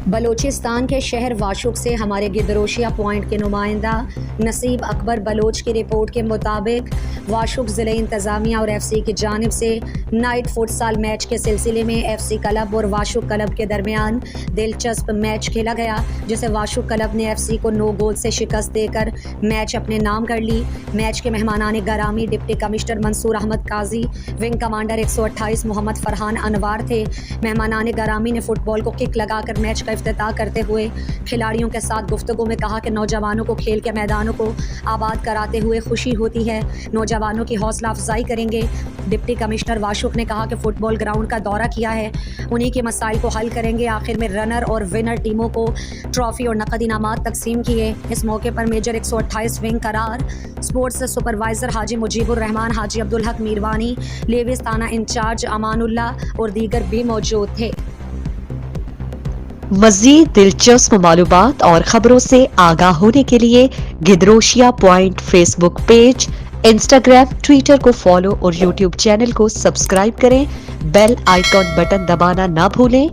بلوچستان کے شہر واشق سے ہمارے گدروشیا پوائنٹ کے نمائندہ نصیب اکبر بلوچ کی رپورٹ کے مطابق واشق ضلع انتظامیہ اور ایف سی کی جانب سے نائٹ فٹسال میچ کے سلسلے میں ایف سی کلب اور واشق کلب کے درمیان دلچسپ میچ کھیلا گیا، جسے واشق کلب نے ایف سی کو 9 گول سے شکست دے کر میچ اپنے نام کر لی۔ میچ کے مہمانان گرامی ڈپٹی کمشنر منصور احمد قاضی، ونگ کمانڈر 128 محمد فرحان انوار تھے۔ مہمانان گرامی نے فٹ بال کو کک لگا کر میچ کا افتتاح کرتے ہوئے کھلاڑیوں کے ساتھ گفتگو میں کہا کہ نوجوانوں کو کھیل کے میدانوں کو آباد کراتے ہوئے خوشی ہوتی ہے، نوجوانوں کی حوصلہ افزائی کریں گے۔ ڈپٹی کمشنر واشق نے کہا کہ فٹ بال گراؤنڈ کا دورہ کیا ہے، انہی کے مسائل کو حل کریں گے۔ آخر میں رنر اور ونر ٹیموں کو ٹرافی اور نقد انعامات تقسیم کیے۔ اس موقع پر میجر 128 ونگ قرار اسپورٹس سپروائزر حاجی مجیب الرحمان، حاجی عبدالحق میروانی، لیویز تھانہ انچارج امان اللہ اور دیگر بھی موجود تھے۔ مزید دلچسپ معلومات اور خبروں سے آگاہ ہونے کے لیے Gedrosia point Facebook page, Instagram, Twitter کو فالو اور یوٹیوب چینل کو سبسکرائب کریں۔ بیل آئیکن بٹن دبانا نہ بھولیں